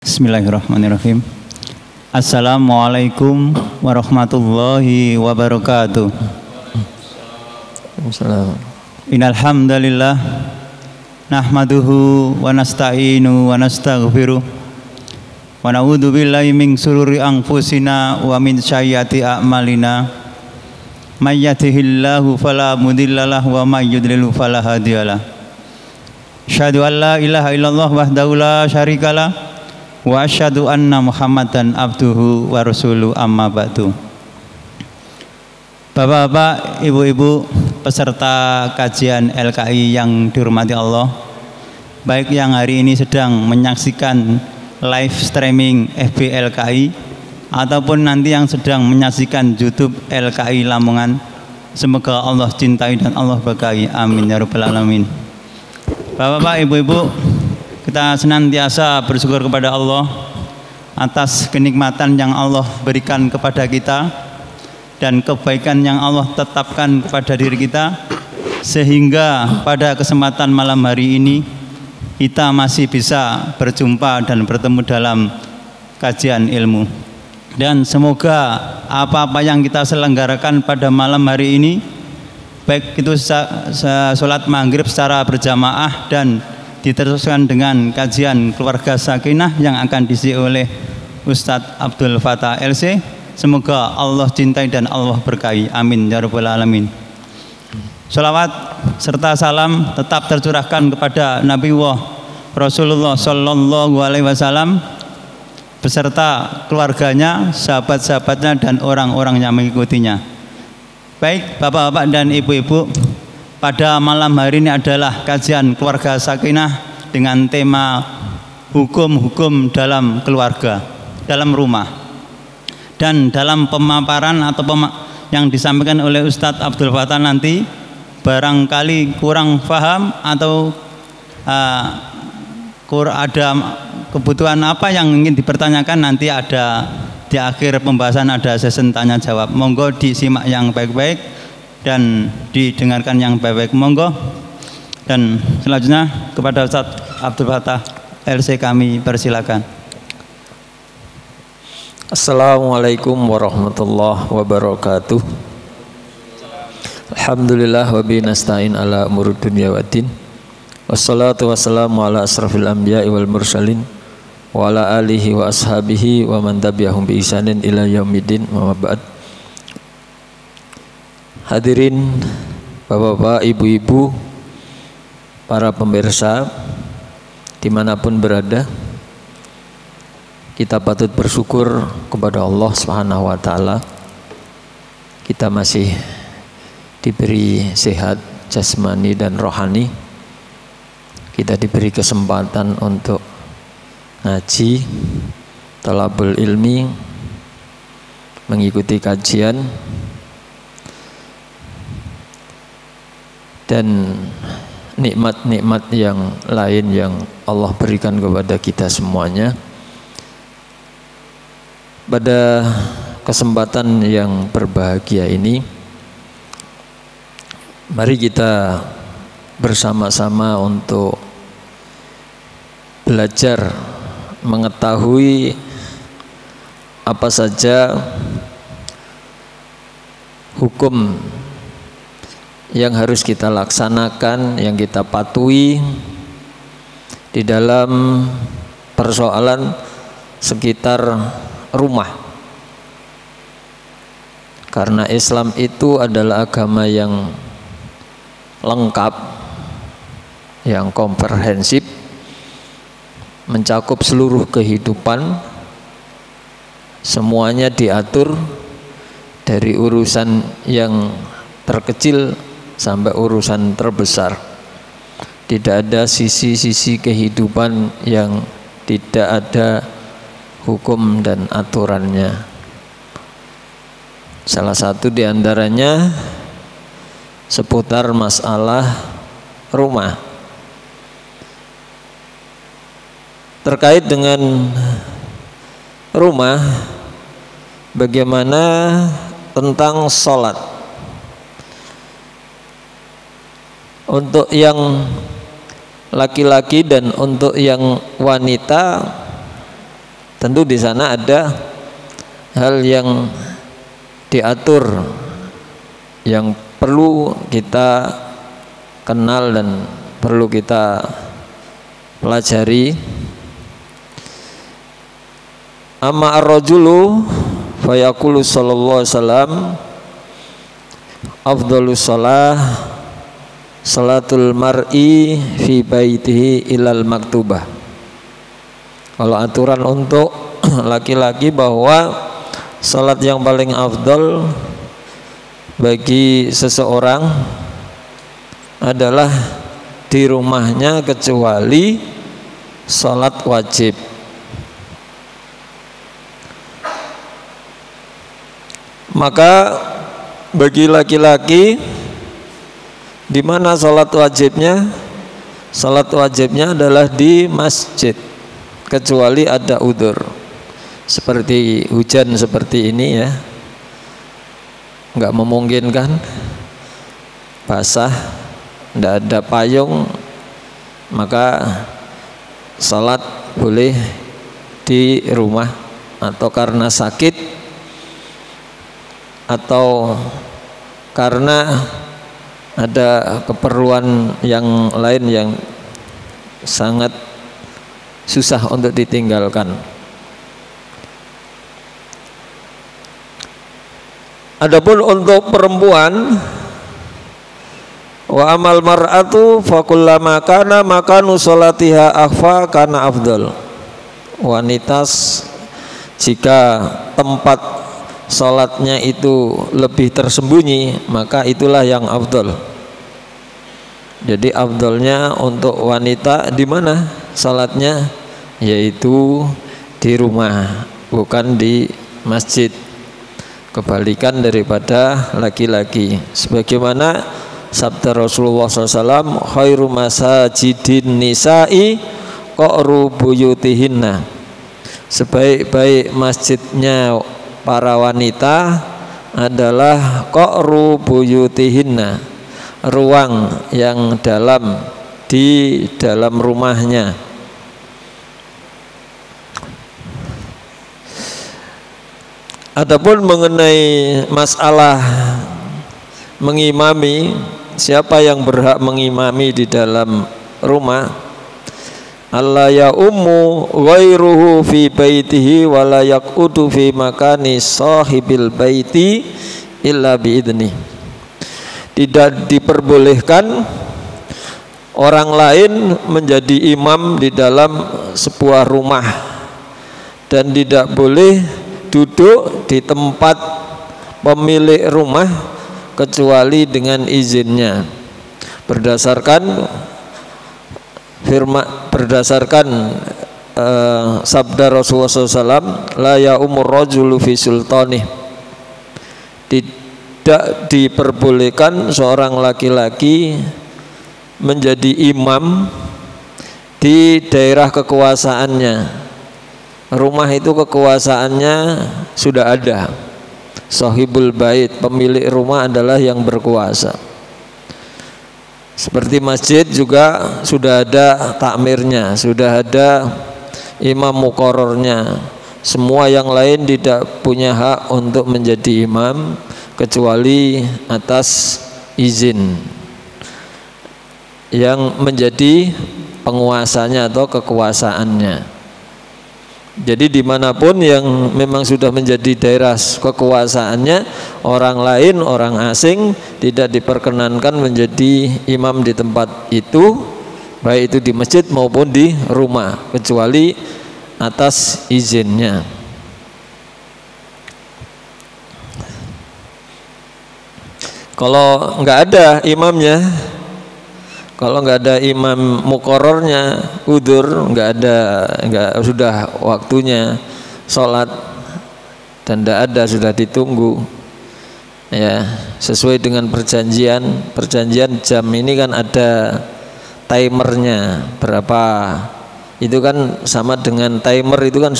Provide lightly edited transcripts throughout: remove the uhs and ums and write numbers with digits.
Bismillahirrahmanirrahim. Assalamualaikum warahmatullahi wabarakatuh. Innal hamdalillah nahmaduhu wa nasta'inu wa nastaghfiruh wa na'udzu billahi min shururi anfusina wa min sayyiati a'malina. May yahdihillahu fala mudhillalah wa may yudlil fala hadiyalah. Asyhadu an la ilaha illallah wahdahu la syarikalah wa asyhadu anna Muhammadan abduhu wa rasuluhu amma ba'du. Bapak-bapak, ibu-ibu peserta kajian LKI yang dihormati Allah, baik yang hari ini sedang menyaksikan live streaming FB LKI ataupun nanti yang sedang menyaksikan YouTube LKI Lamongan, semoga Allah cintai dan Allah berkahi. Amin ya rabbal alamin. Bapak-bapak, ibu-ibu, kita senantiasa bersyukur kepada Allah atas kenikmatan yang Allah berikan kepada kita dan kebaikan yang Allah tetapkan kepada diri kita, sehingga pada kesempatan malam hari ini kita masih bisa berjumpa dan bertemu dalam kajian ilmu. Dan semoga apa-apa yang kita selenggarakan pada malam hari ini, baik itu sholat maghrib secara berjamaah dan diteruskan dengan kajian keluarga sakinah yang akan diisi oleh Ustadz Abdul Fattah LC, semoga Allah cintai dan Allah berkahi. Amin ya rabbal alamin. Sholawat serta salam tetap tercurahkan kepada Nabi Rasulullah Sallallahu Alaihi Wasallam beserta keluarganya, sahabat-sahabatnya dan orang-orang yang mengikutinya. Baik bapak-bapak dan ibu-ibu, pada malam hari ini adalah kajian keluarga sakinah dengan tema hukum-hukum dalam keluarga, dalam rumah. Dan dalam pemaparan atau yang disampaikan oleh Ustadz Abdul Fattah nanti, barangkali kurang paham atau ada kebutuhan apa yang ingin dipertanyakan, nanti ada di akhir pembahasan ada sesi tanya jawab. Monggo disimak yang baik-baik dan didengarkan yang baik-baik, monggo. Dan selanjutnya kepada Ustadz Abdul Fattah LC kami persilakan. Assalamualaikum warahmatullahi wabarakatuh. Alhamdulillah wa bihi nasta'in ala umuri dunya waddin. Wassalatu wassalamu ala asrafil anbiya'i wal mursalin wa ala alihi wa ashabihi wa man tabi'ahum bi ihsanin ila yaumiddin. Wa ba'd. Hadirin bapak-bapak, ibu-ibu, para pemirsa dimanapun berada, kita patut bersyukur kepada Allah Subhanahu wa Ta'ala. Kita masih diberi sehat jasmani dan rohani. Kita diberi kesempatan untuk ngaji, thalabul ilmi, mengikuti kajian, dan nikmat-nikmat yang lain yang Allah berikan kepada kita semuanya. Pada kesempatan yang berbahagia ini, mari kita bersama-sama untuk belajar mengetahui apa saja hukum yang harus kita laksanakan, yang kita patuhi di dalam persoalan sekitar rumah. Karena Islam itu adalah agama yang lengkap, yang komprehensif, mencakup seluruh kehidupan. Semuanya diatur dari urusan yang terkecil sampai urusan terbesar. Tidak ada sisi-sisi kehidupan yang tidak ada hukum dan aturannya. Salah satu diantaranya seputar masalah rumah. Terkait dengan rumah, bagaimana tentang sholat? Untuk yang laki-laki dan untuk yang wanita Tentu di sana ada hal yang diatur yang perlu kita kenal dan perlu kita pelajari. Amma ar-rajulu fayaqulu sallallahu alaihi wasallam afdhalus shalah salatul mar'i fi baitihi ilal maktubah. Kalau aturan untuk laki-laki bahwa salat yang paling afdal bagi seseorang adalah di rumahnya kecuali salat wajib. Maka bagi laki-laki di mana salat wajibnya? Salat wajibnya adalah di masjid kecuali ada udzur. Seperti hujan seperti ini ya. Enggak memungkinkan basah, tidak ada payung, maka salat boleh di rumah, atau karena sakit atau karena ada keperluan yang lain yang sangat susah untuk ditinggalkan. Adapun untuk perempuan, wa amal mar'atu fa kullama kana makanu sholatiha akhfa kana afdal. Wanita jika tempat salatnya itu lebih tersembunyi, maka itulah yang afdal. Jadi afdalnya untuk wanita di mana salatnya? Yaitu di rumah, bukan di masjid. Kebalikan daripada laki-laki. Sebagaimana sabda Rasulullah SAW, khairu masajidin nisa'i qa'ru buyutihinna. Sebaik-baik masjidnya para wanita adalah qa'ru buyutihinna, ruang yang dalam di dalam rumahnya. Adapun mengenai masalah mengimami, siapa yang berhak mengimami di dalam rumah? Allah ya ummu ghairuhu fi baitihi wa la yaqudu fi makani sahibil baiti illa biidni. Tidak diperbolehkan orang lain menjadi imam di dalam sebuah rumah, dan tidak boleh duduk di tempat pemilik rumah kecuali dengan izinnya. Berdasarkan sabda Rasulullah SAW, la ya umur rajulu fi sultanih. Tidak diperbolehkan seorang laki-laki menjadi imam di daerah kekuasaannya. Rumah itu kekuasaannya sudah ada. Sahibul bait, pemilik rumah adalah yang berkuasa. Seperti masjid juga sudah ada takmirnya, sudah ada imam muqarrarnya. Semua yang lain tidak punya hak untuk menjadi imam kecuali atas izin yang menjadi penguasanya atau kekuasaannya. Jadi dimanapun yang memang sudah menjadi daerah kekuasaannya orang lain, orang asing, tidak diperkenankan menjadi imam di tempat itu, baik itu di masjid maupun di rumah, kecuali atas izinnya. Kalau nggak ada imamnya, kalau nggak ada imam muqarrarnya, udzur, nggak sudah waktunya sholat dan tidak ada, sudah ditunggu ya, sesuai dengan perjanjian jam ini kan ada timernya berapa, itu kan sama dengan timer, itu kan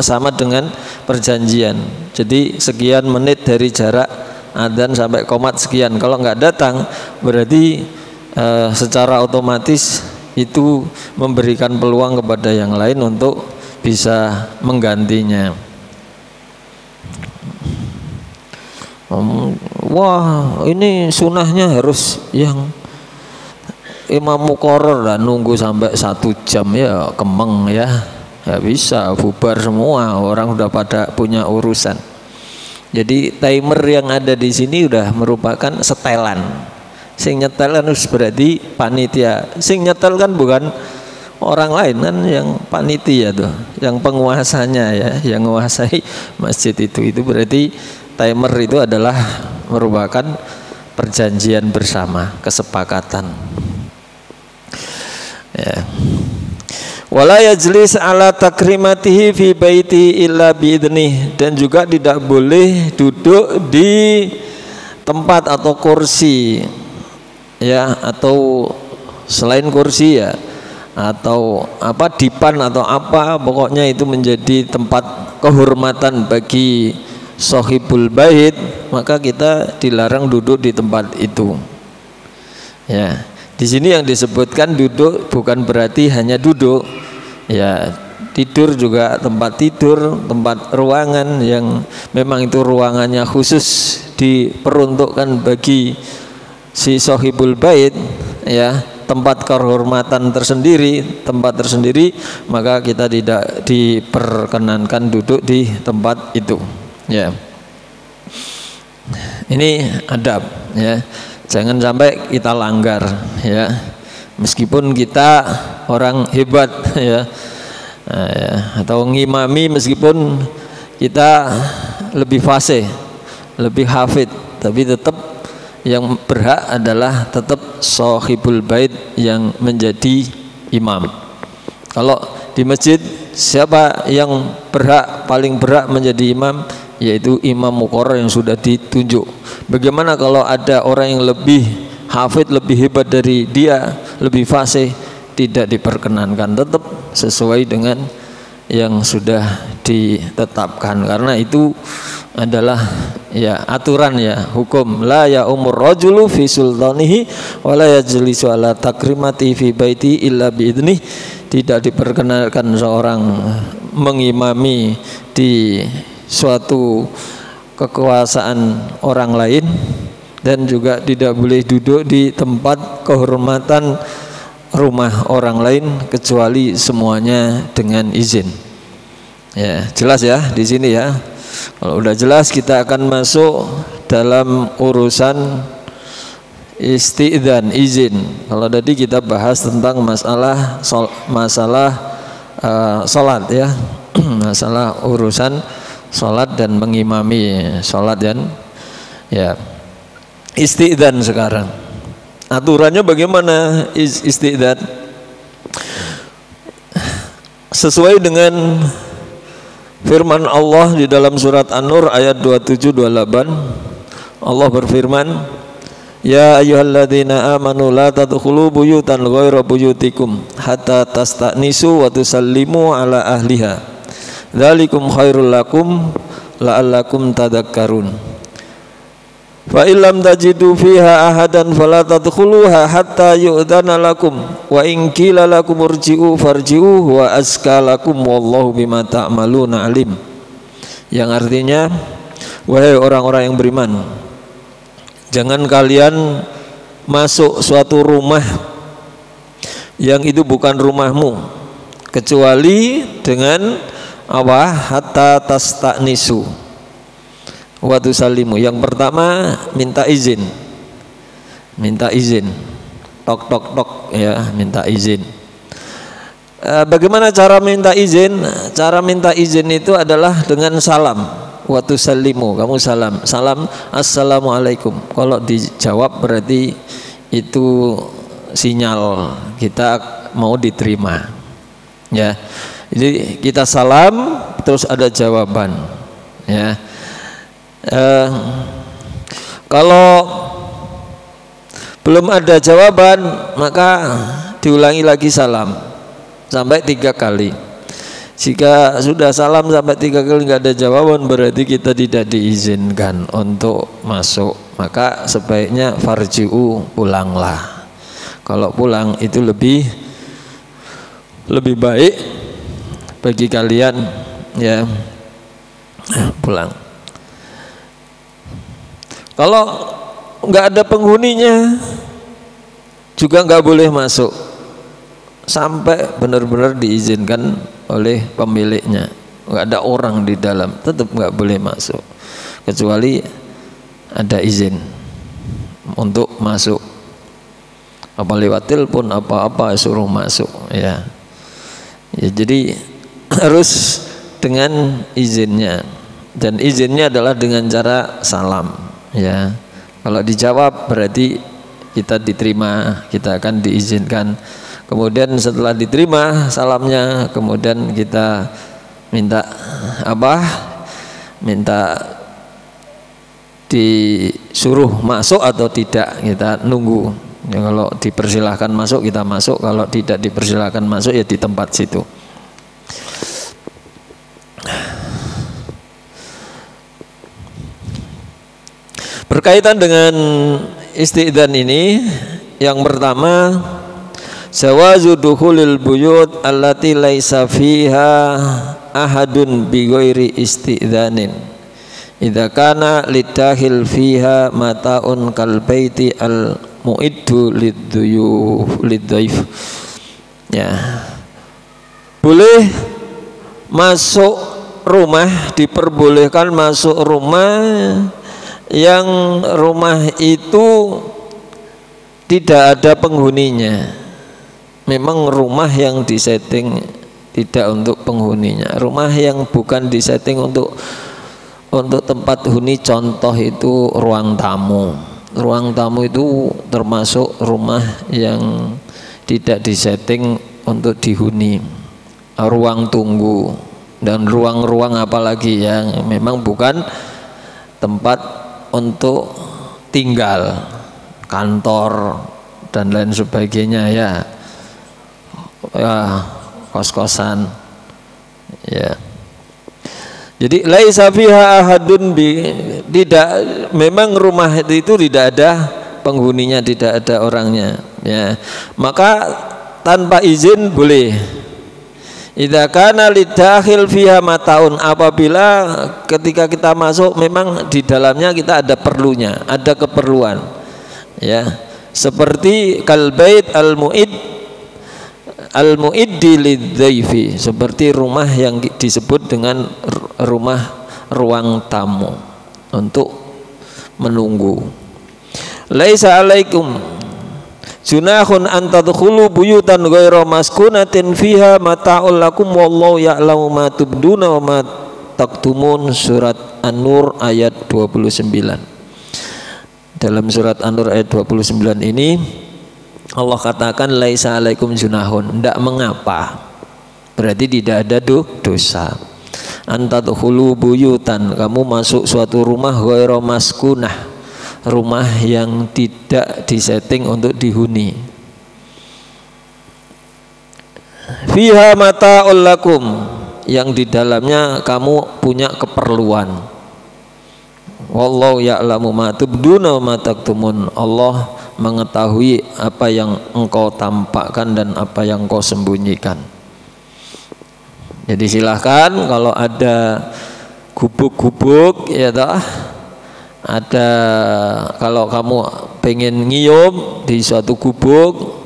sama dengan perjanjian. Jadi sekian menit dari jarak adzan sampai qomat sekian. Kalau nggak datang berarti secara otomatis itu memberikan peluang kepada yang lain untuk bisa menggantinya. Wah, ini sunahnya harus yang imam muqarrar dan nunggu sampai 1 jam, ya kemeng ya. Ya bisa, bubar semua, orang udah pada punya urusan. Jadi timer yang ada di sini udah merupakan setelan. Sing nyetel kan berarti panitia. Sing nyetel kan bukan orang lain kan, yang panitia tuh, yang penguasanya ya, yang menguasai masjid itu. Itu berarti timer itu adalah merupakan perjanjian bersama, kesepakatan. Ya. Wala yajlis ala takrimatihi fi baiti illa biidnih, dan juga tidak boleh duduk di tempat atau kursi ya, atau selain kursi ya, atau apa, dipan atau apa, pokoknya itu menjadi tempat kehormatan bagi sahibul bait, maka kita dilarang duduk di tempat itu. Ya, di sini yang disebutkan duduk bukan berarti hanya duduk, ya tidur juga, tempat tidur, tempat ruangan yang memang itu ruangannya khusus diperuntukkan bagi si sahibul bait, ya tempat kehormatan tersendiri, tempat tersendiri, maka kita tidak diperkenankan duduk di tempat itu. Ya, ini adab ya. Jangan sampai kita langgar ya, meskipun kita orang hebat ya, atau ngimami meskipun kita lebih fasih, lebih hafid, tapi tetap yang berhak adalah tetap sahibul bait yang menjadi imam. Kalau di masjid, siapa yang berhak, paling berhak menjadi imam? Yaitu imam muqarrar yang sudah ditunjuk. Bagaimana kalau ada orang yang lebih hafid, lebih hebat dari dia, lebih fasih? Tidak diperkenankan, tetap sesuai dengan yang sudah ditetapkan, karena itu adalah ya aturan ya, hukum. La ya umur rajulu fi sultanihi wa la yajlisu ala takrimati fi baiti illa biidnih. Tidak diperkenankan seorang mengimami di suatu kekuasaan orang lain, dan juga tidak boleh duduk di tempat kehormatan rumah orang lain kecuali semuanya dengan izin. Ya, jelas ya di sini ya. Kalau udah jelas, kita akan masuk dalam urusan istidzan, izin. Kalau tadi kita bahas tentang masalah salat ya, masalah urusan salat dan mengimami salat dan ya. Istidzan sekarang, aturannya bagaimana istidzan? Sesuai dengan firman Allah di dalam surat An-Nur ayat 27-28, Allah berfirman, ya ayyuhalladzina amanu la tadkhulu buyutan ghaira buyutikum hatta tasta'nisu wa tusallimu ala ahliha dzalikum khairul lakum la'allakum tadhakkarun. Fa illam tajidu fiha ahadan fala tadkhuluha hatta yu'dana lakum wa in qila lakum urji'u farji'u wa azka lakum wallahu bima ta'maluna alim. Yang artinya, wahai orang-orang yang beriman, jangan kalian masuk suatu rumah yang itu bukan rumahmu kecuali dengan apa? Hatta tasta'nisu wa tusallimu. Yang pertama minta izin, tok tok tok ya, minta izin. Bagaimana cara minta izin? Cara minta izin itu adalah dengan salam. Wa tusallimu, kamu salam assalamualaikum. Kalau dijawab berarti itu sinyal kita mau diterima ya. Jadi kita salam terus ada jawaban ya. Kalau belum ada jawaban, maka diulangi lagi salam sampai 3 kali. Jika sudah salam sampai 3 kali nggak ada jawaban, berarti kita tidak diizinkan untuk masuk. Maka sebaiknya farji'u, pulanglah. Kalau pulang itu lebih baik bagi kalian ya pulang. Kalau nggak ada penghuninya juga nggak boleh masuk sampai benar-benar diizinkan oleh pemiliknya. Nggak ada orang di dalam, tetap nggak boleh masuk kecuali ada izin untuk masuk. Apa lewat telepon apa suruh masuk ya. Ya jadi harus dengan izinnya, dan izinnya adalah dengan cara salam ya. Kalau dijawab berarti kita diterima, kita akan diizinkan. Kemudian setelah diterima salamnya, kemudian kita minta apa? Minta disuruh masuk atau tidak, kita nunggu ya. Kalau dipersilahkan masuk kita masuk, kalau tidak dipersilahkan masuk ya di tempat situ. Berkaitan dengan istidzan ini, yang pertama jawazu dukhulil buyut allati laisa fiha ahadun bi ghairi istidzanin idza kana lidahil fiha mataun kal baiti al muiddu lidhaif ya. Boleh masuk rumah, diperbolehkan masuk rumah yang rumah itu tidak ada penghuninya. Memang rumah yang disetting tidak untuk penghuninya, rumah yang bukan disetting untuk tempat huni. Contoh itu ruang tamu. Ruang tamu itu termasuk rumah yang tidak disetting untuk dihuni. Ruang tunggu dan ruang-ruang apalagi yang memang bukan tempat untuk tinggal, kantor dan lain sebagainya ya, kos-kosan ya. Jadi laisa fiha ahadun tidak, memang rumah itu tidak ada penghuninya, tidak ada orangnya ya. Maka tanpa izin boleh. Idza kana lidakhil fiha mataun, apabila ketika kita masuk memang di dalamnya kita ada perlunya, ada keperluan ya. Seperti kalbait al-muiddi lidzaifi, seperti rumah yang disebut dengan rumah ruang tamu untuk menunggu. Laisa alaikum junahun an tadkhulu buyutan ghaira maskunatin fiha mata'ul lakum wallahu ya'lamu ma tubduna wa ma taktumun. Surat An-Nur ayat 29. Dalam surat An-Nur ayat 29 ini Allah katakan laisa alaikum junahun, tidak mengapa, berarti tidak ada dosa. An tadkhulu buyutan, kamu masuk suatu rumah ghaira maskunah, rumah yang tidak disetting untuk dihuni. Fiha mata'ul lakum, yang di dalamnya kamu punya keperluan. Wallahu ya'lamu ma tubduna wa ma taktumun, Allah mengetahui apa yang engkau tampakkan dan apa yang engkau sembunyikan. Jadi silahkan kalau ada gubuk-gubuk ya toh, ada, kalau kamu pengen nyium di suatu gubuk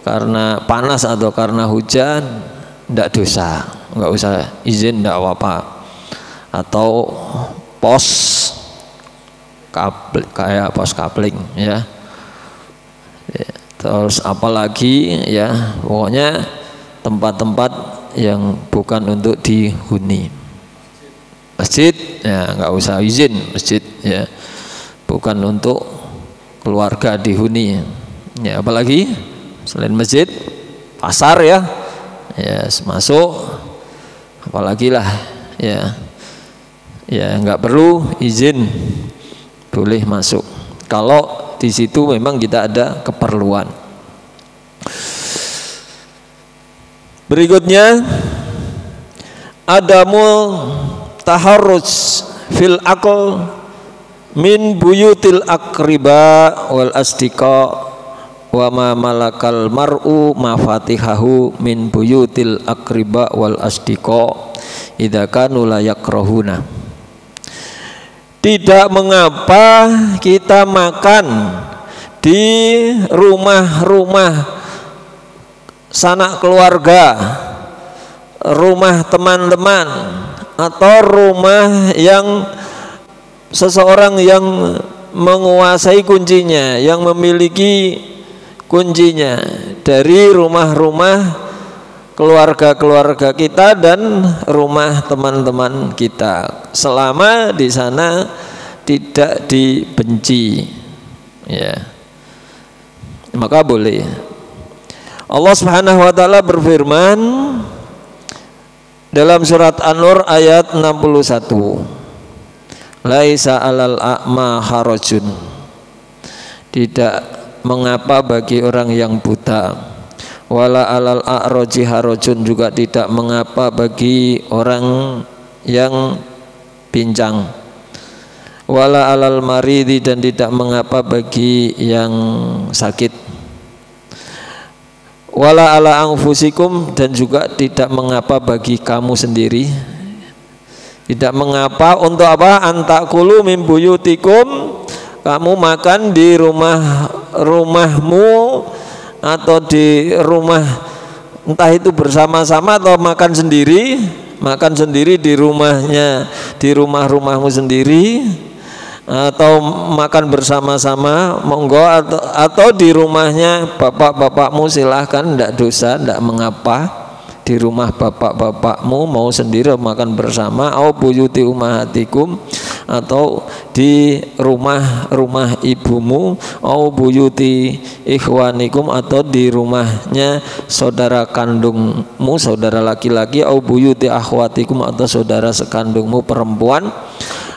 karena panas atau karena hujan, tidak dosa, nggak usah izin, tidak apa-apa. Atau pos kayak pos kapling ya. Terus apalagi ya, pokoknya tempat-tempat yang bukan untuk dihuni. Masjid ya nggak usah izin masjid ya, bukan untuk keluarga dihuni ya. Apalagi selain masjid, pasar ya masuk, apalagi lah ya nggak perlu izin, boleh masuk kalau di situ memang kita ada keperluan. Berikutnya adamul taharruj fil aql min buyutil aqriba wal asdiqa wa ma malakal mar'u mafatihahu min buyutil akriba wal asdiqa idza kanu la yakrahuna. Tidak mengapa kita makan di rumah-rumah sanak keluarga, rumah teman-teman, atau rumah yang seseorang yang menguasai kuncinya, yang memiliki kuncinya dari rumah-rumah keluarga-keluarga kita dan rumah teman-teman kita, selama di sana tidak dibenci, ya, maka boleh. Allah Subhanahu wa taala berfirman dalam surat An-Nur ayat 61, laisa alal a'ma harajun, tidak mengapa bagi orang yang buta, wala alal a'raji harajun, juga tidak mengapa bagi orang yang pincang, wala alal maridi, dan tidak mengapa bagi yang sakit, wala ala anfusikum, dan juga tidak mengapa bagi kamu sendiri. Tidak mengapa untuk apa? Antakulu min buyutikum, kamu makan di rumahmu atau di rumah, entah itu bersama-sama atau makan sendiri di rumahnya, di rumahmu sendiri, atau makan bersama-sama, monggo, atau di rumahnya bapak-bapakmu, silahkan, tidak dosa, tidak mengapa. Di rumah bapak-bapakmu mau sendiri makan bersama, au buyuti ummahatikum, atau di rumah ibumu, au buyuti ikhwanikum, atau di rumahnya saudara kandungmu, saudara laki-laki, au buyuti akhwatikum, atau saudara sekandungmu perempuan,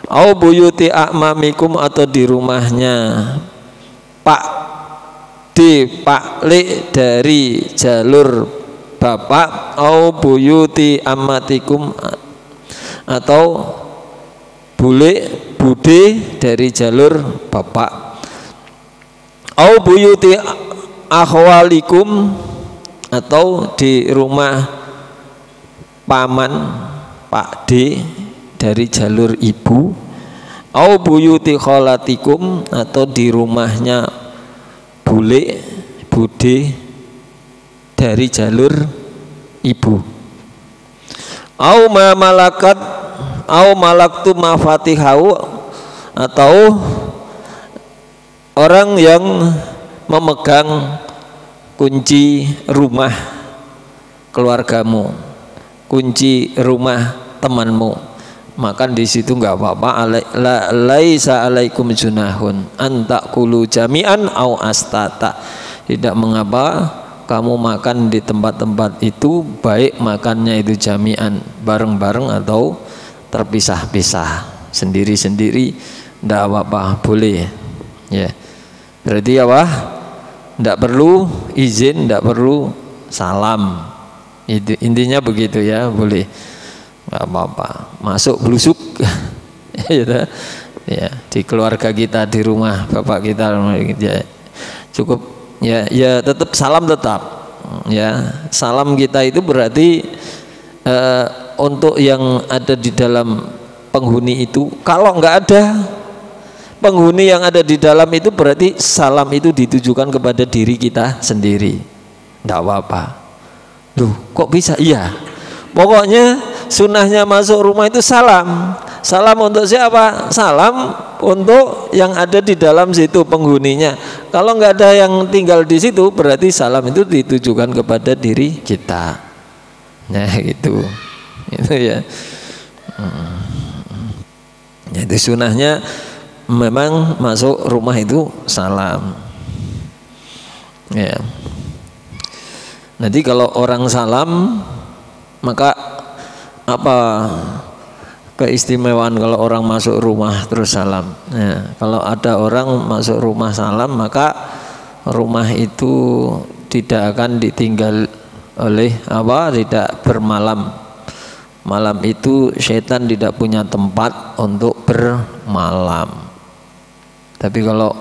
au buyuti a'mamikum, atau di rumahnya Pak Li dari jalur bapak, au buyuti ammatikum, atau bude dari jalur bapak, au buyuti akhwalikum, atau di rumah paman Pak D dari jalur ibu, au buyuti kholatikum, atau di rumahnya bude dari jalur ibu, au ma malakat au malaktu mafatihahu, atau orang yang memegang kunci rumah keluargamu, kunci rumah temanmu, maka di situ nggak apa-apa. Laisa alaikum junahun antakulu jami'an au astata, tidak mengapa kamu makan di tempat-tempat itu, baik makannya itu jami'an, bareng-bareng, atau terpisah-pisah, sendiri-sendiri, tidak apa-apa, boleh, ya. Berarti apa? Tidak perlu izin, tidak perlu salam, itu intinya begitu, ya, boleh, nggak apa-apa. Masuk blusuk, ya, di keluarga kita, di rumah bapak kita, ya, cukup. Ya tetap salam, tetap, ya, salam kita itu berarti untuk yang ada di dalam penghuni itu. Kalau nggak ada penghuni yang ada di dalam itu, berarti salam itu ditujukan kepada diri kita sendiri, nggak apa-apa. Duh, kok bisa? Iya, pokoknya sunnahnya masuk rumah itu salam. Salam untuk siapa? Salam untuk yang ada di dalam situ penghuninya. Kalau nggak ada yang tinggal di situ, berarti salam itu ditujukan kepada diri kita. Nah, itu ya. Itu sunnahnya memang masuk rumah itu salam. Ya. Nanti kalau orang salam, maka apa keistimewaan kalau orang masuk rumah terus salam? Ya, kalau ada orang masuk rumah salam, maka rumah itu tidak akan ditinggal oleh apa? Tidak bermalam. Malam itu setan tidak punya tempat untuk bermalam. Tapi kalau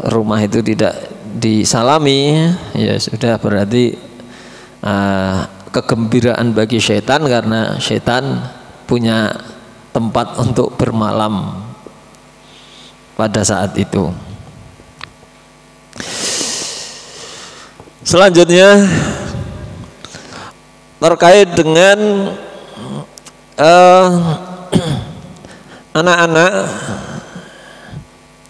rumah itu tidak disalami, ya sudah berarti kegembiraan bagi syaitan, karena syaitan punya tempat untuk bermalam pada saat itu. Selanjutnya terkait dengan anak-anak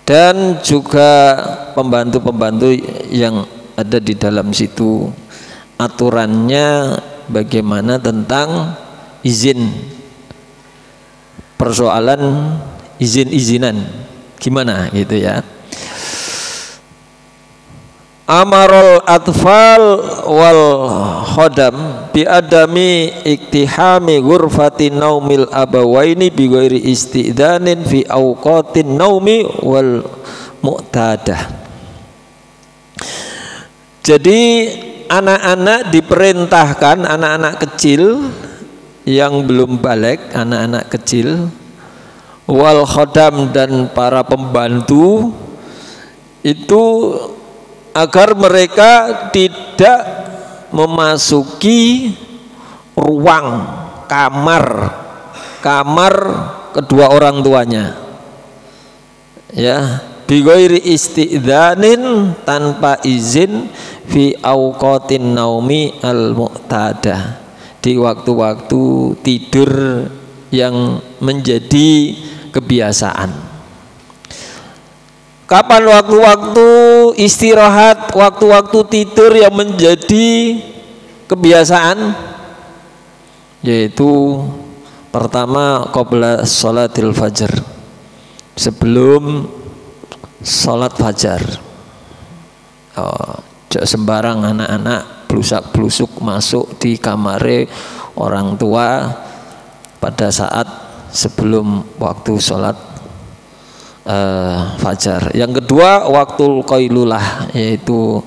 dan juga pembantu-pembantu yang ada di dalam situ, aturannya bagaimana tentang izin, persoalan izin-izinan gimana gitu ya. Amarul atfal wal khodam bi adami iktihami ghurfati naumil abawaini bi ghairi istidanin fi awqatin naumi wal mu'tadah. Jadi anak-anak diperintahkan, anak-anak kecil yang belum balik, anak-anak kecil, wal khodam dan para pembantu itu agar mereka tidak memasuki ruang kamar kedua orang tuanya, ya, bi ghairi istidzanin, tanpa izin, fi auqatin naumi al mu'tadah, di waktu-waktu tidur yang menjadi kebiasaan. Kapan waktu-waktu istirahat, waktu-waktu tidur yang menjadi kebiasaan? Yaitu pertama qabla sholatil fajr, sebelum sholat fajar. Sembarang anak-anak blusak-blusuk masuk di kamare orang tua pada saat sebelum waktu sholat fajar. Yang kedua waktul qailulah, yaitu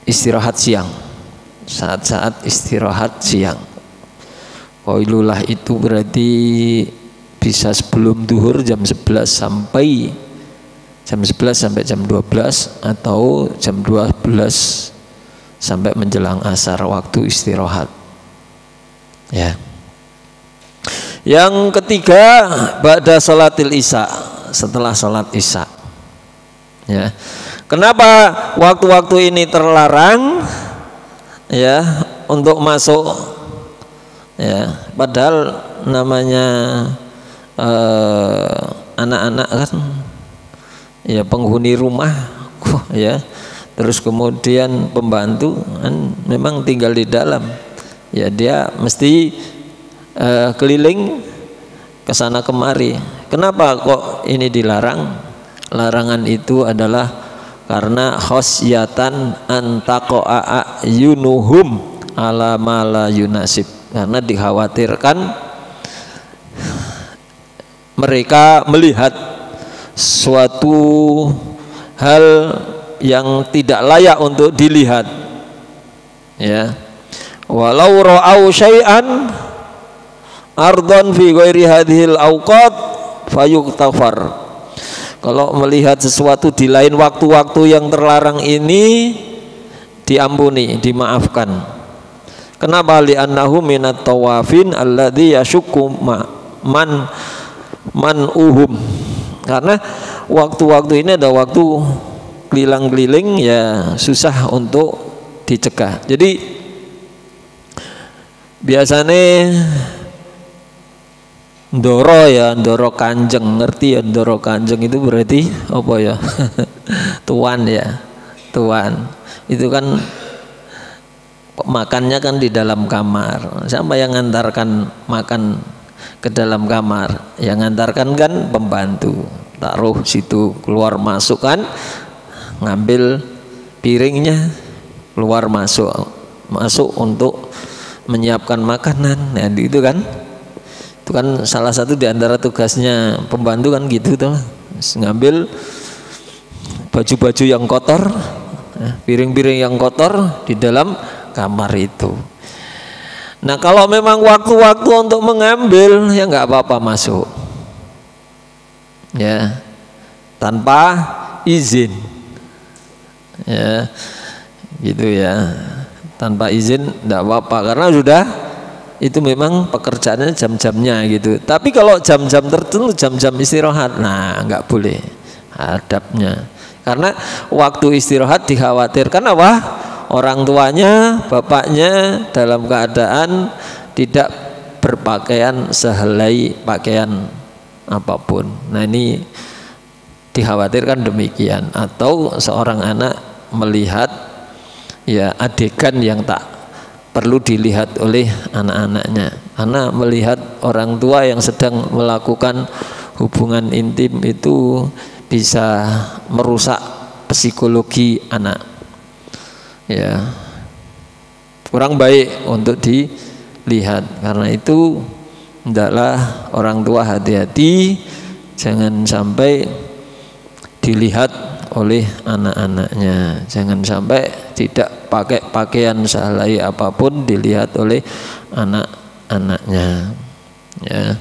istirahat siang, saat-saat istirahat siang. Qailulah itu berarti bisa sebelum duhur jam 11 sampai jam 12 atau jam 12 sampai menjelang asar, waktu istirahat, ya. Yang ketiga ba'da sholatil isya, setelah sholat isya, ya. Kenapa waktu-waktu ini terlarang, ya, untuk masuk, ya, padahal namanya anak-anak kan, ya, penghuni rumah, ya, terus kemudian pembantu kan memang tinggal di dalam, ya, dia mesti keliling ke sana kemari. Kenapa kok ini dilarang? Larangan itu adalah karena khosyatan antaqa'a yunuhum ala ma la yunasib, karena dikhawatirkan mereka melihat suatu hal yang tidak layak untuk dilihat, ya. Walau ra'au syai'an ardon fi ghairi hadhil awqat fayuktafar. Kalau melihat sesuatu di lain waktu-waktu yang terlarang ini, diampuni, dimaafkan. Kenapa? Li'annahu minat tawafin alladhi yashukku man uhum. Karena waktu-waktu ini ada waktu keliling-keliling, ya, susah untuk dicegah. Jadi biasanya ndoro kanjeng, ngerti ya? Ndoro kanjeng itu berarti apa ya? Tuan, ya, tuan. Itu kan makannya kan di dalam kamar. Siapa yang ngantarkan makan ke dalam kamar? Yang ngantarkan kan pembantu. Taruh situ, keluar masuk kan, ngambil piringnya, keluar masuk untuk menyiapkan makanan. Nah, itu kan salah satu di antara tugasnya pembantu kan gitu tuh, ngambil baju-baju yang kotor, piring-piring yang kotor di dalam kamar itu. Nah, kalau memang waktu-waktu untuk mengambil, ya nggak apa-apa masuk, ya, tanpa izin, ya gitu ya, tanpa izin tidak apa-apa karena sudah itu memang pekerjaannya jam-jamnya gitu. Tapi kalau jam-jam tertentu, jam-jam istirahat, nah nggak boleh adabnya. Karena waktu istirahat dikhawatirkan apa? Orang tuanya, bapaknya dalam keadaan tidak berpakaian sehelai pakaian apapun. Nah ini dikhawatirkan demikian. Atau seorang anak melihat ya adegan yang tak perlu dilihat oleh anak-anaknya. Anak melihat orang tua yang sedang melakukan hubungan intim itu bisa merusak psikologi anak. Ya, kurang baik untuk dilihat. Karena itu hendaklah orang tua hati-hati, jangan sampai dilihat oleh anak-anaknya. Jangan sampai tidak pakai pakaian sehelai apapun dilihat oleh anak-anaknya. Ya.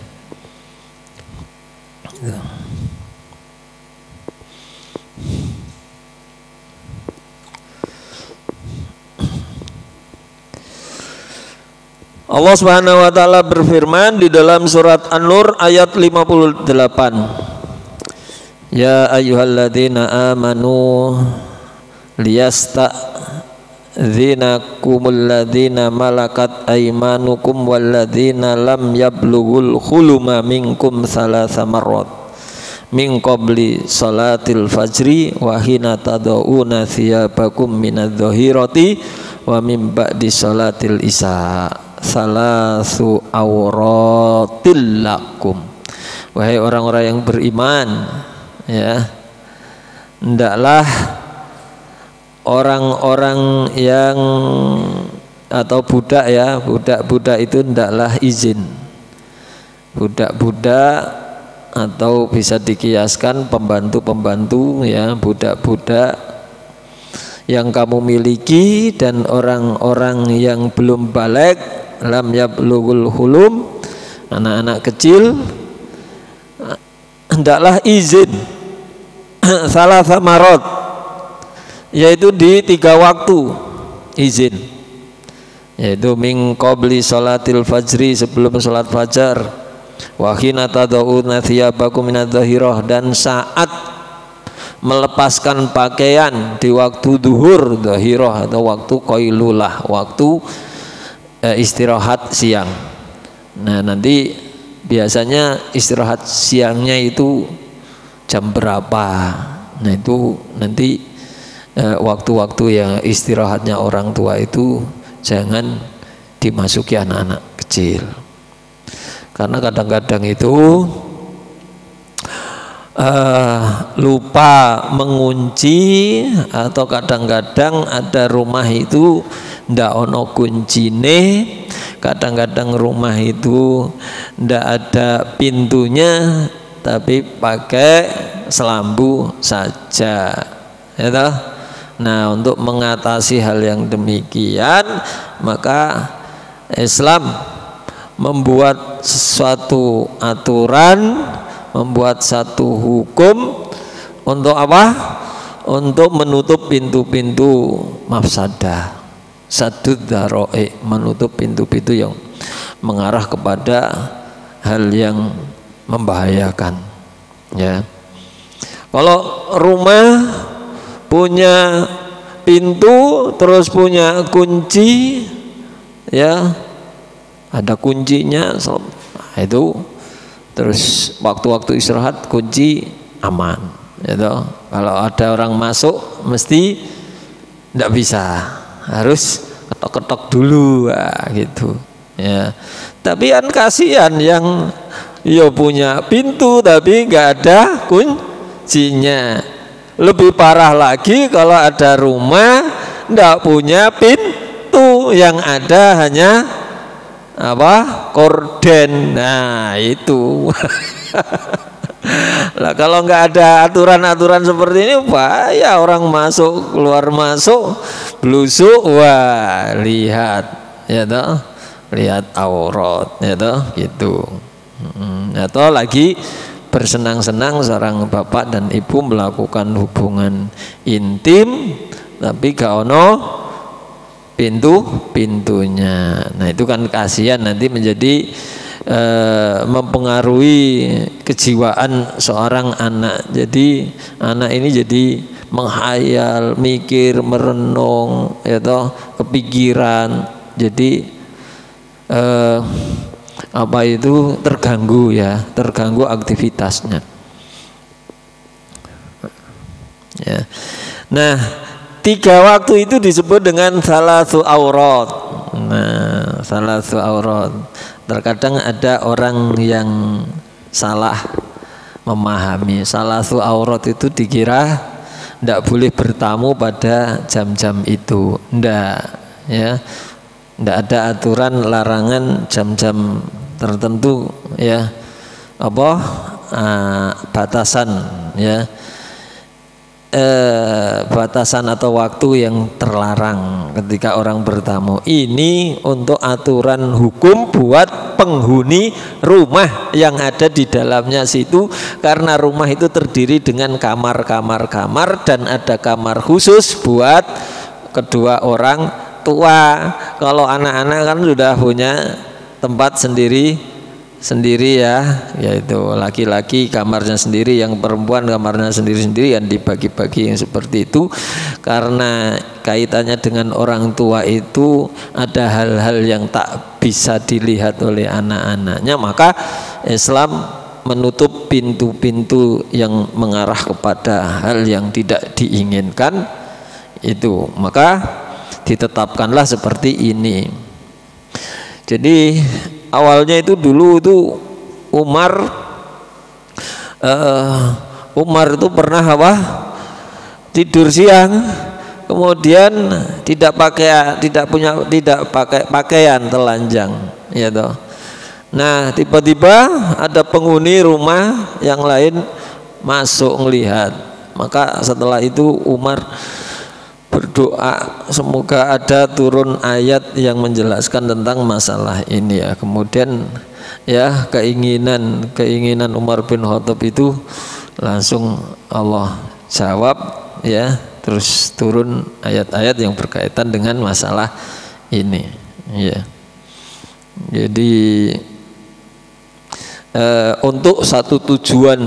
Allah Subhanahu wa taala berfirman di dalam surat An-Nur ayat 58. Ya ayyuhalladzina amanu liyasta'dzinakumul ladzina malakat aymanukum walladzina lam yablughul khuluma minkum salasa marrat min qabli salatil fajri wa hina tad'una thiyabakum minadh-dhahirati wa min ba'di salatil isya salasu auratil lakum. Wahai orang-orang yang beriman, ya, hendaklah orang-orang yang atau budak ya, budak-budak itu hendaklah izin. Budak-budak atau bisa dikiaskan pembantu-pembantu ya, budak-budak yang kamu miliki dan orang-orang yang belum balik, lam yablughul hulum, anak-anak kecil, hendaklah izin salah samarot, yaitu di 3 waktu izin, yaitu min qabli sholatil fajri, sebelum sholat fajar, wa hina tad'una thiyabakum minadh-dhahirah, dan saat melepaskan pakaian di waktu duhur, dhahirah atau waktu qailulah, waktu istirahat siang. Nah nanti biasanya istirahat siangnya itu jam berapa? Nah itu nanti waktu-waktu yang istirahatnya orang tua itu jangan dimasuki anak-anak kecil, karena kadang-kadang itu lupa mengunci, atau kadang-kadang ada rumah itu ndak ono kuncine, kadang-kadang rumah itu ndak ada pintunya tapi pakai selambu saja, ya toh? Nah untuk mengatasi hal yang demikian maka Islam membuat suatu aturan, membuat satu hukum untuk apa? Untuk menutup pintu-pintu mafsadah, saddud dzara'i, menutup pintu-pintu yang mengarah kepada hal yang membahayakan. Ya, kalau rumah punya pintu terus punya kunci, ya ada kuncinya, itu terus waktu-waktu istirahat kunci aman, gitu. Kalau ada orang masuk mesti tidak bisa, harus ketok-ketok dulu, gitu. Ya, tapi kan kasihan yang punya pintu tapi nggak ada kuncinya. Lebih parah lagi kalau ada rumah nggak punya pintu, yang ada hanya apa? Korden. Nah itu lah kalau nggak ada aturan-aturan seperti ini, bahaya, orang masuk keluar masuk blusuk, wah lihat, ya toh, lihat aurat, ya toh, gitu. Atau lagi bersenang-senang seorang bapak dan ibu melakukan hubungan intim tapi gak ono pintunya. Nah itu kan kasihan, nanti menjadi mempengaruhi kejiwaan seorang anak. Jadi anak ini jadi menghayal, mikir, merenung, ya toh, kepikiran. Jadi apa itu terganggu ya, terganggu aktivitasnya. Ya. Nah, 3 waktu itu disebut dengan salasu aurat. Nah, salasu aurat. Terkadang ada orang yang salah memahami. Salasu aurat itu dikira tidak boleh bertamu pada jam-jam itu. Tidak, ya. Tidak ada aturan larangan jam-jam tertentu, ya. Apa? Batasan, ya. Batasan atau waktu yang terlarang ketika orang bertamu. Ini untuk aturan hukum buat penghuni rumah yang ada di dalamnya situ, karena rumah itu terdiri dengan kamar-kamar dan ada kamar khusus buat kedua orang tua. Kalau anak-anak kan sudah punya tempat sendiri ya, yaitu laki-laki kamarnya sendiri, yang perempuan kamarnya sendiri-sendiri, yang dibagi-bagi yang seperti itu. Karena kaitannya dengan orang tua itu ada hal-hal yang tak bisa dilihat oleh anak-anaknya, maka Islam menutup pintu-pintu yang mengarah kepada hal yang tidak diinginkan itu. Maka ditetapkanlah seperti ini. Jadi awalnya itu dulu itu Umar itu pernah apa? Tidur siang, kemudian tidak pakai pakaian telanjang, ya toh. Nah, tiba-tiba ada penghuni rumah yang lain masuk melihat. Maka setelah itu Umar berdoa semoga ada turun ayat yang menjelaskan tentang masalah ini ya. Kemudian ya keinginan Umar bin Khattab itu langsung Allah jawab ya, terus turun ayat-ayat yang berkaitan dengan masalah ini ya. Jadi untuk satu tujuan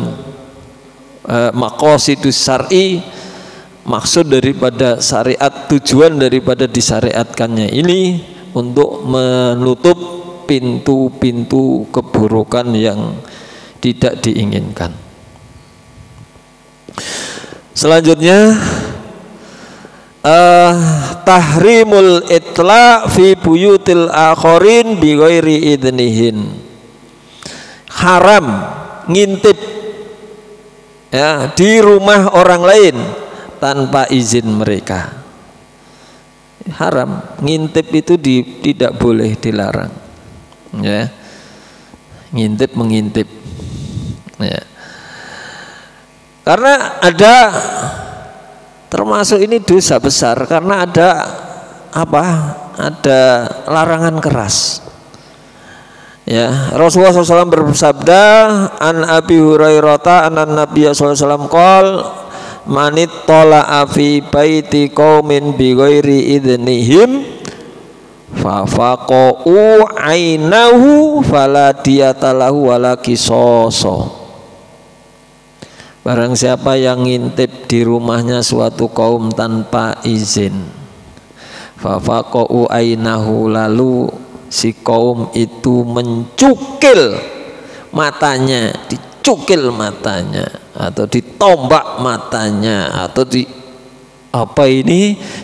maqasidus syar'i, maksud daripada syariat, tujuan daripada disyariatkannya ini untuk menutup pintu-pintu keburukan yang tidak diinginkan. Selanjutnya tahrimul itla fi buyutil akharin bi ghairi idnihin. Haram ngintip ya di rumah orang lain tanpa izin mereka. Haram, ngintip itu tidak boleh, dilarang. Ya. Ngintip, mengintip. Ya. Karena ada, termasuk ini dosa besar, karena ada apa? Ada larangan keras. Ya, Rasulullah SAW bersabda, an Abi Hurairah anan Nabiya SAW qol manit tola'a fi baiti qaumin bi ghairi idnihim fa faqa'u ainahu fala diyatalahu wala qisasa. Barang siapa yang ngintip di rumahnya suatu kaum tanpa izin, fa faqa'u ainahu, lalu si kaum itu mencukil matanya, dicukil matanya, atau ditombak matanya, atau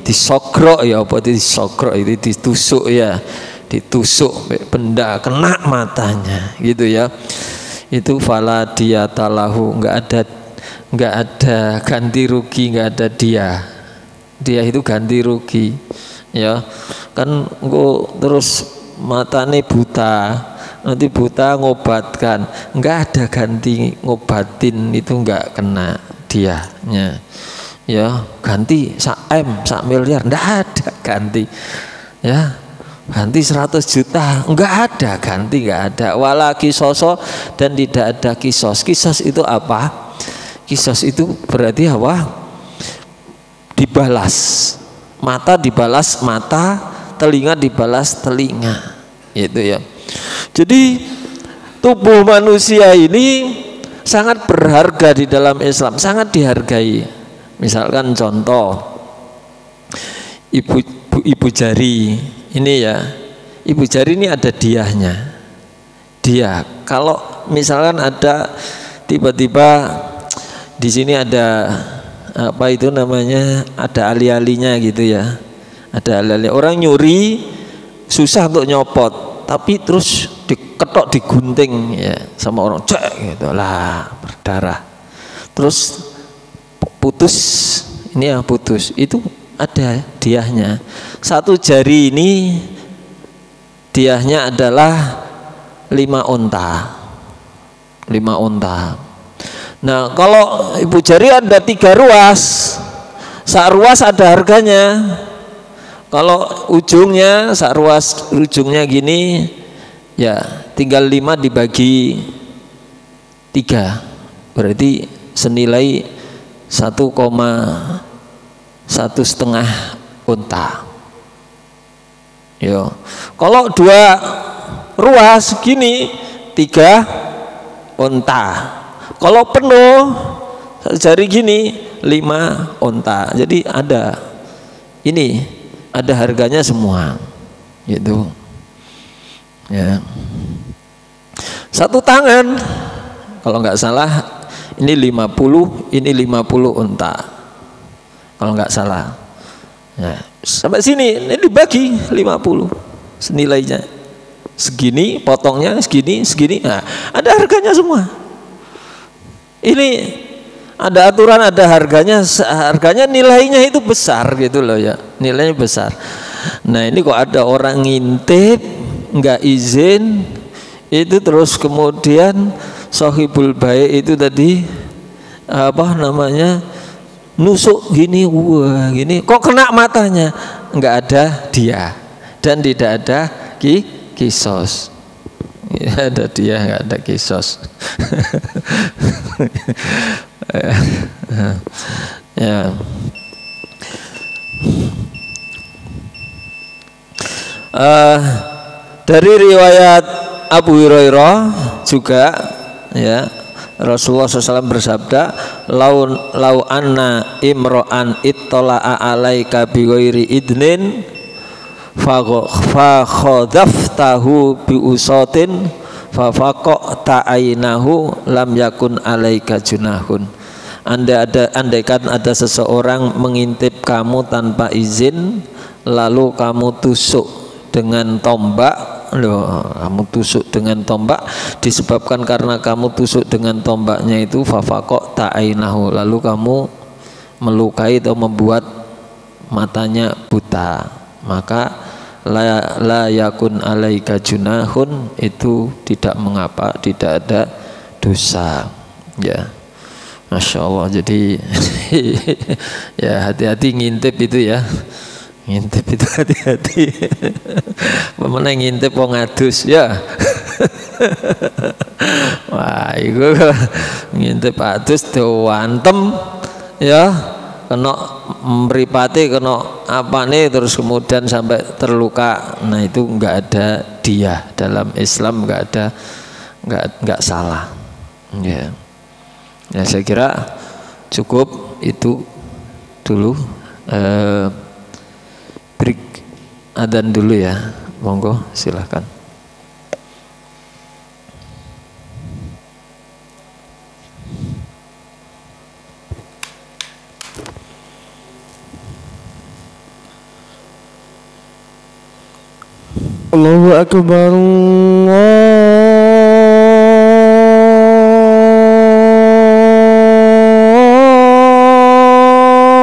disogrok ya, disogrok itu ditusuk ya, ditusuk benda kena matanya gitu ya. Itu fala diyatalahu, enggak ada ganti rugi, enggak ada dia itu ganti rugi ya. Kan engko terus matane buta, nanti buta ngobatkan, enggak ada ganti ngobatin, itu enggak kena dianya ya. Ganti sak M, sak miliar, enggak ada ganti ya. Ganti 100 juta enggak ada ganti, enggak ada. Wala kisoso, dan tidak ada kisos. Kisos itu apa? Kisos itu berarti apa? dibalas. Mata dibalas mata, telinga dibalas telinga. Itu ya. Jadi tubuh manusia ini sangat berharga di dalam Islam, sangat dihargai. Misalkan contoh ibu jari ini ya, ibu jari ini ada diahnya. Dia kalau misalkan ada tiba-tiba di sini ada apa itu namanya, ada ali-alinya gitu ya, ada ali-ali, orang nyuri susah untuk nyopot, tapi terus diketok digunting ya sama orang, cek gitu lah, berdarah, terus putus, ini yang putus itu ada diahnya. Satu jari ini diahnya adalah 5 unta. Nah kalau ibu jari ada 3 ruas, sak ruas ada harganya. Kalau ujungnya sak ruas, ujungnya gini ya, tinggal 5 dibagi 3, berarti senilai 1,5 unta. Yo, kalau 2 ruas gini 3 unta. Kalau penuh jari gini 5 unta. Jadi ada ini, ada harganya semua. Gitu. Ya. Satu tangan kalau nggak salah ini 50, ini 50 unta. Kalau nggak salah. Ya, sampai sini ini dibagi 50 senilainya. Segini potongnya, segini. Nah, ada harganya semua. Ini ada aturan, ada harganya, nilainya itu besar gitu loh ya, nilainya besar. Nah ini kok ada orang ngintip nggak izin, itu terus kemudian sohibul baik itu tadi apa namanya, nusuk gini, wah gini, kok kena matanya, nggak ada dia dan tidak ada kisos. Ya, ada dia, nggak ada kisos. Ya. Dari riwayat Abu Hurairah juga ya, Rasulullah SAW bersabda, lau anna imro'an ittola'a alaika bighairi idnin fa khadaftahu bi usatin fa faqata ainahu lam yakun alaika junahun. Andaikan ada seseorang mengintip kamu tanpa izin, lalu kamu tusuk dengan tombak, kamu tusuk dengan tombak, disebabkan karena kamu tusuk dengan tombaknya itu fa faqata ainahu, lalu kamu melukai atau membuat matanya buta, maka la yakun alaika junahun, itu tidak mengapa, tidak ada dosa ya. Masya Allah. Jadi ya hati-hati ngintip itu ya, ngintip itu hati-hati. Mana ngintip wong adus ya. Wah itu ngintip adus diwantem ya, kena mripate, kena apa nih, terus kemudian sampai terluka. Nah itu nggak ada dia dalam Islam, nggak ada, nggak salah ya. Ya saya kira cukup itu dulu. Break adzan dulu ya, monggo silahkan. Allahu Akbar,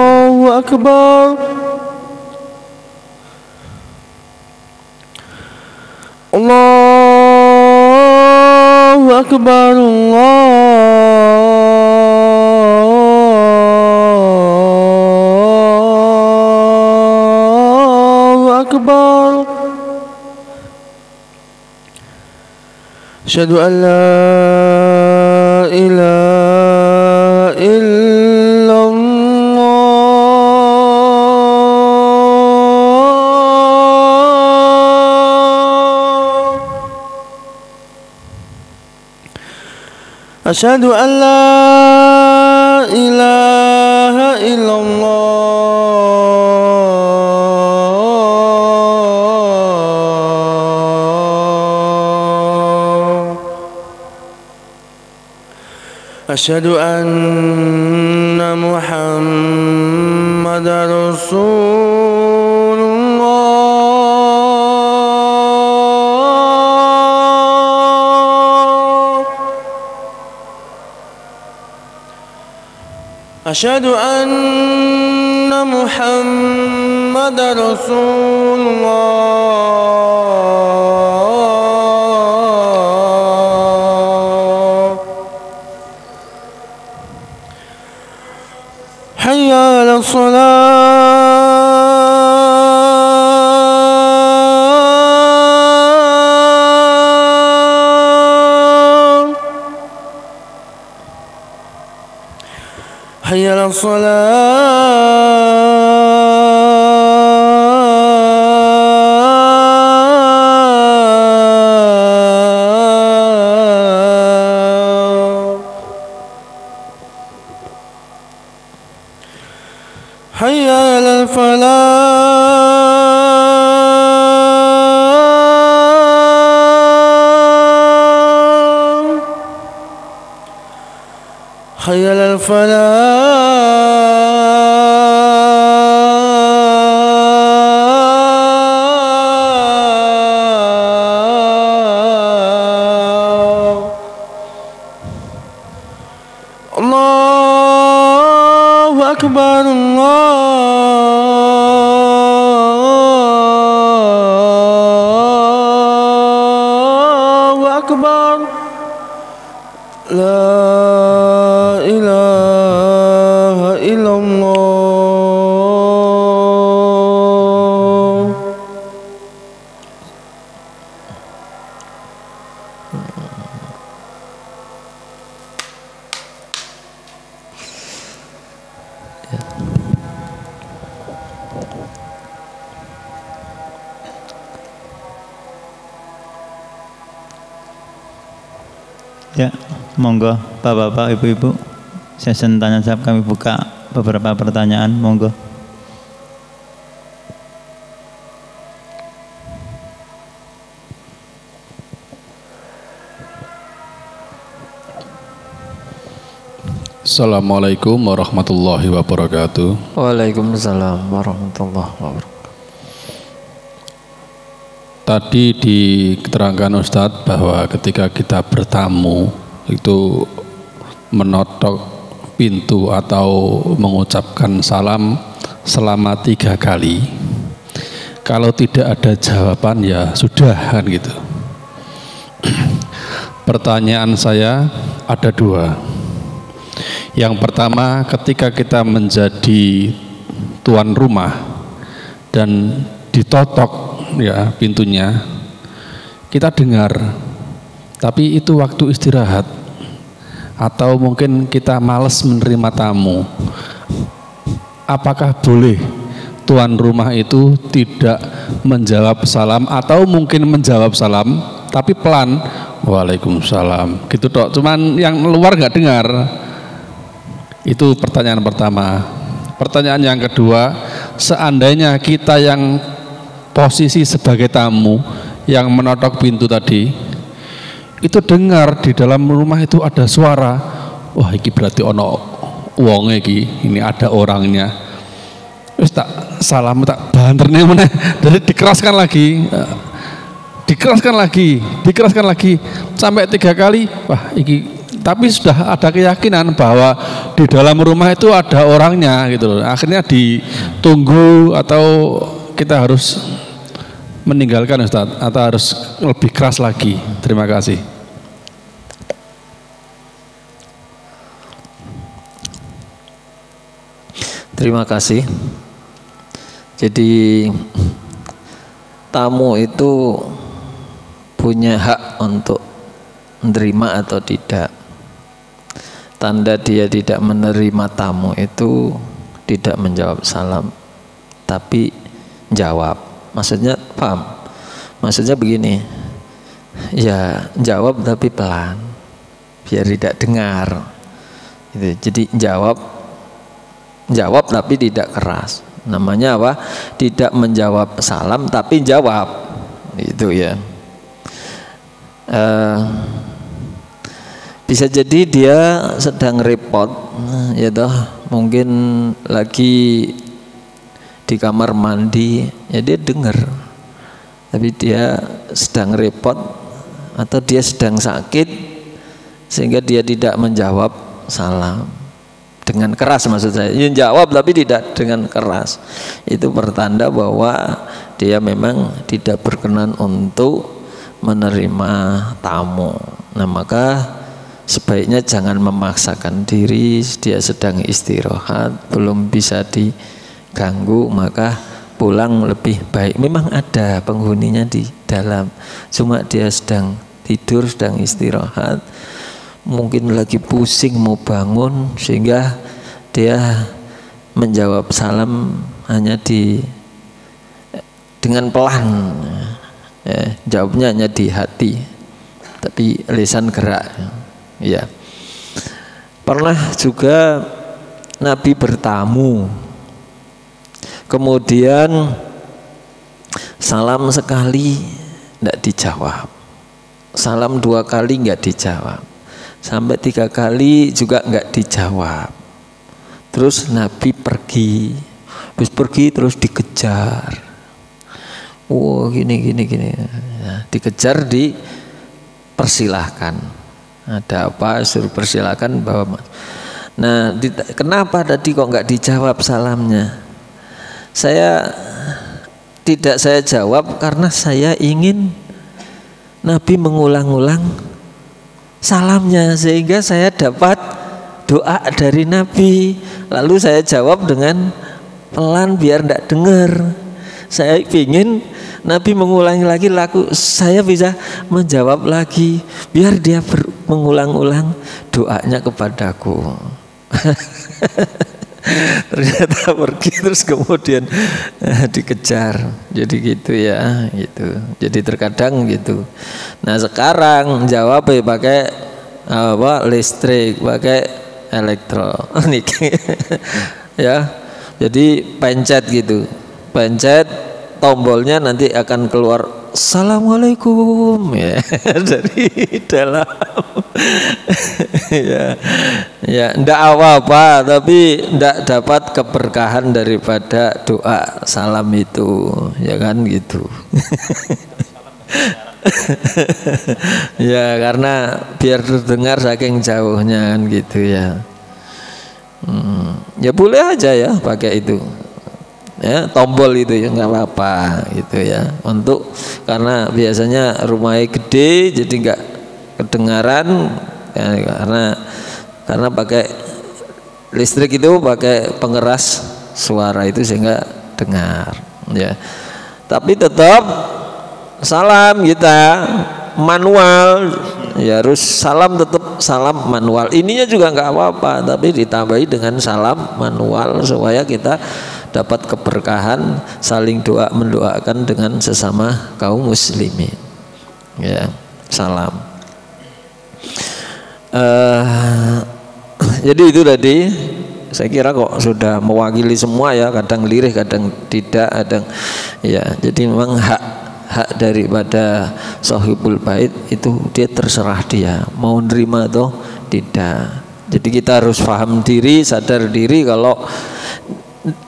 Allahu Akbar, Allahu Akbar, Allahu Akbar. Asyhadu an la ilaha illallah, أشهد أن لا إله إلا الله أشهد أن محمد رسول الله أشهد أن محمد رسول الله حي على الصلاة حي على الصلاة حي على الفلاح حي على الفلاح الله أكبر الله أكبر لا إله إلا الله Ya, monggo Bapak-bapak, Ibu-ibu. Sesi tanya jawab kami buka beberapa pertanyaan, monggo. Assalamualaikum warahmatullahi wabarakatuh. Waalaikumsalam warahmatullahi wabarakatuh. Tadi diterangkan Ustadz bahwa ketika kita bertamu itu menotok pintu atau mengucapkan salam selama 3 kali. Kalau tidak ada jawaban ya sudah kan gitu. Pertanyaan saya ada 2. Yang pertama, ketika kita menjadi tuan rumah dan ditotok ya pintunya, kita dengar, tapi itu waktu istirahat atau mungkin kita malas menerima tamu. Apakah boleh tuan rumah itu tidak menjawab salam atau mungkin menjawab salam tapi pelan, waalaikumsalam gitu tok, cuman yang luar nggak dengar? Itu pertanyaan pertama. Pertanyaan yang kedua, seandainya kita yang posisi sebagai tamu yang menotok pintu tadi itu dengar di dalam rumah itu ada suara, wah iki berarti ono wong iki, ini ada orangnya. Wis tak salam tak banterne meneh, jadi dikeraskan lagi sampai 3 kali. Wah iki, tapi sudah ada keyakinan bahwa di dalam rumah itu ada orangnya gitu loh. Akhirnya ditunggu atau kita harus meninggalkan Ustadz atau harus lebih keras lagi? Terima kasih. Terima kasih. Jadi tamu itu punya hak untuk menerima atau tidak. Tanda dia tidak menerima tamu itu tidak menjawab salam, tapi jawab. Maksudnya paham? Maksudnya begini, ya jawab tapi pelan. biar tidak dengar. Gitu. Jadi jawab tapi tidak keras. Namanya apa? Tidak menjawab salam tapi jawab. Itu ya. Bisa jadi dia sedang repot, ya toh, mungkin lagi di kamar mandi, ya dia dengar, tapi dia sedang repot atau dia sedang sakit sehingga dia tidak menjawab salam dengan keras, maksud saya. Ya, jawab tapi tidak dengan keras. Itu pertanda bahwa dia memang tidak berkenan untuk menerima tamu. Nah, maka sebaiknya jangan memaksakan diri, dia sedang istirahat, belum bisa diganggu, maka pulang lebih baik. Memang ada penghuninya di dalam, cuma dia sedang tidur, sedang istirahat, mungkin lagi pusing mau bangun, sehingga dia menjawab salam hanya dengan pelan, ya, jawabnya hanya di hati, tapi lisan gerak. Ya, pernah juga Nabi bertamu, kemudian salam sekali tidak dijawab, salam 2 kali nggak dijawab, sampai 3 kali juga nggak dijawab. Terus Nabi pergi, terus dikejar. Gini. Nah, dikejar, dipersilahkan. Ada apa? Suruh persilakan bawa. Nah, kenapa tadi kok nggak dijawab salamnya? Tidak saya jawab karena saya ingin Nabi mengulang-ulang salamnya sehingga saya dapat doa dari Nabi. Lalu saya jawab dengan pelan biar tidak dengar. Saya ingin Nabi mengulangi lagi, saya bisa menjawab lagi biar dia mengulang-ulang doanya kepadaku. Ternyata pergi, terus kemudian dikejar. Jadi gitu ya, gitu. Jadi terkadang gitu. Nah, sekarang jawab pakai listrik, pakai elektronik. Ya. Jadi pencet gitu. Pencet tombolnya nanti akan keluar Assalamualaikum ya dari dalam. ya ndak apa-apa, tapi ndak dapat keberkahan daripada doa salam itu, ya kan gitu. Ya, karena biar terdengar saking jauhnya kan gitu ya. Ya boleh aja ya pakai itu. Ya, tombol itu ya nggak apa-apa gitu ya, untuk karena biasanya rumahnya gede jadi nggak kedengaran ya, karena pakai listrik itu pakai pengeras suara itu sehingga dengar ya. Tapi tetap salam kita manual ya, harus salam tetap salam manual, ininya juga nggak apa-apa, tapi ditambahi dengan salam manual supaya kita dapat keberkahan, saling mendoakan dengan sesama kaum muslimin. Ya, salam. Jadi itu tadi saya kira kok sudah mewakili semua ya, kadang lirih, kadang tidak, kadang ya. Jadi memang hak daripada sahibul bait itu dia terserah dia mau nerima atau tidak. Jadi kita harus paham diri, sadar diri kalau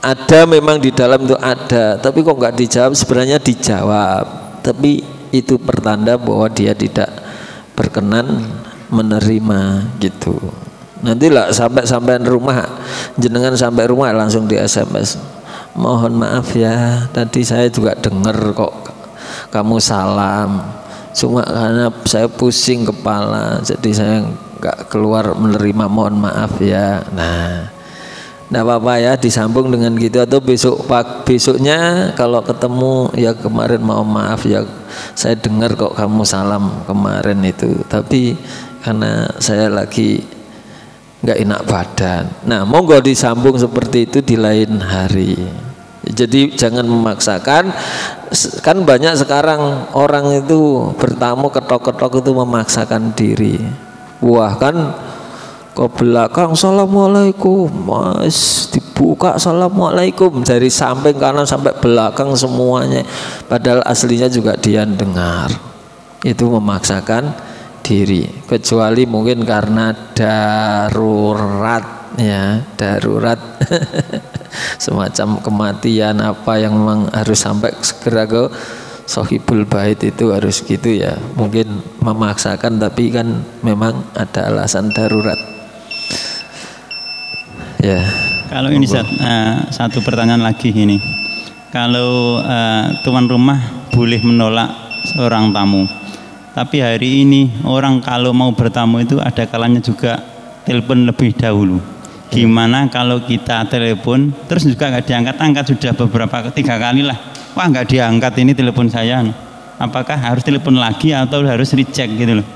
ada memang di dalam itu ada, tapi kok nggak dijawab, sebenarnya dijawab, tapi itu pertanda bahwa dia tidak berkenan menerima gitu. Nanti lah sampai rumah, jenengan sampai rumah langsung di SMS, mohon maaf ya, tadi saya juga dengar kok kamu salam, cuma karena saya pusing kepala jadi saya nggak keluar menerima, mohon maaf ya. Nah, nggak apa-apa ya, disambung dengan gitu, atau besoknya kalau ketemu ya, kemarin mohon maaf ya, saya dengar kok kamu salam kemarin itu, tapi karena saya lagi nggak enak badan. Nah, monggo disambung seperti itu di lain hari. Jadi jangan memaksakan. Kan banyak sekarang orang itu bertamu ketok-ketok itu memaksakan diri. Wah kan ke belakang assalamualaikum, mas dibuka assalamualaikum dari samping kanan sampai belakang semuanya, padahal aslinya juga dia dengar. Itu memaksakan diri, kecuali mungkin karena darurat ya, darurat semacam kematian apa yang memang harus sampai segera ke Sohibul Bait itu harus gitu ya, mungkin memaksakan, tapi kan memang ada alasan darurat ya. Kalau ini satu pertanyaan lagi ini, kalau tuan rumah boleh menolak seorang tamu, tapi hari ini orang kalau mau bertamu itu ada kalanya juga telepon lebih dahulu. Gimana kalau kita telepon terus juga nggak diangkat-angkat, sudah beberapa 3 kali lah, wah nggak diangkat ini telepon saya, apakah harus telepon lagi atau harus reject gitu loh?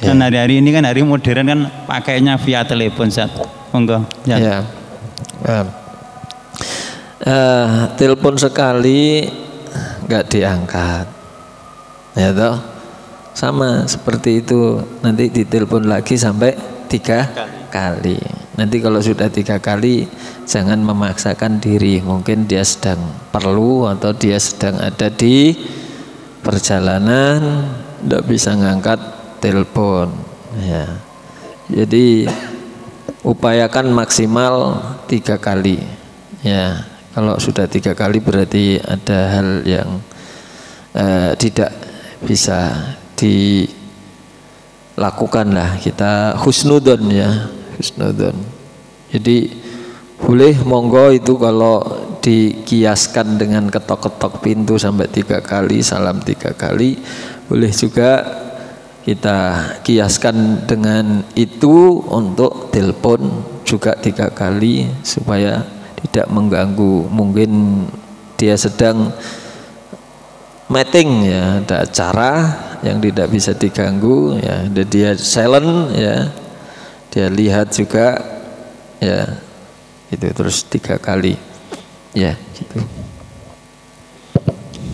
Ya. Dan hari-hari ini kan hari modern kan pakainya via telepon, Zat. Monggo. Ya. Telepon sekali nggak diangkat, ya toh, sama seperti itu, nanti ditelepon lagi sampai 3 kali. Nanti kalau sudah 3 kali jangan memaksakan diri, mungkin dia sedang perlu atau dia sedang ada di perjalanan, tidak bisa ngangkat telepon ya. Jadi upayakan maksimal 3 kali ya. Kalau sudah 3 kali berarti ada hal yang tidak bisa dilakukan lah, kita husnudon ya, husnudon. Jadi boleh monggo itu kalau dikiaskan dengan ketok-ketok pintu sampai 3 kali, salam 3 kali, boleh juga kita kiaskan dengan itu untuk telepon juga 3 kali supaya tidak mengganggu. Mungkin dia sedang meeting ya, ada acara yang tidak bisa diganggu ya, dia silent ya, dia lihat juga ya, itu terus 3 kali ya gitu.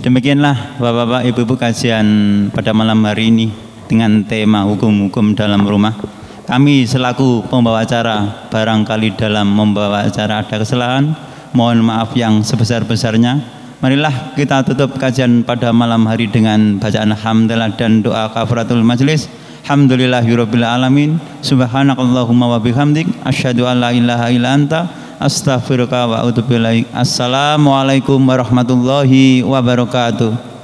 Demikianlah Bapak-bapak, Ibu-ibu kajian pada malam hari ini dengan tema hukum-hukum dalam rumah. Kami selaku pembawa acara barangkali dalam membawa acara ada kesalahan, mohon maaf yang sebesar-besarnya. Marilah kita tutup kajian pada malam hari dengan bacaan hamdalah dan doa kafaratul majlis. Alhamdulillahirabbil alamin. Subhanakallahumma wa bihamdik asyhadu an la ilaha illa anta astaghfiruka wa atubu ilaik. Assalamualaikum warahmatullahi wabarakatuh.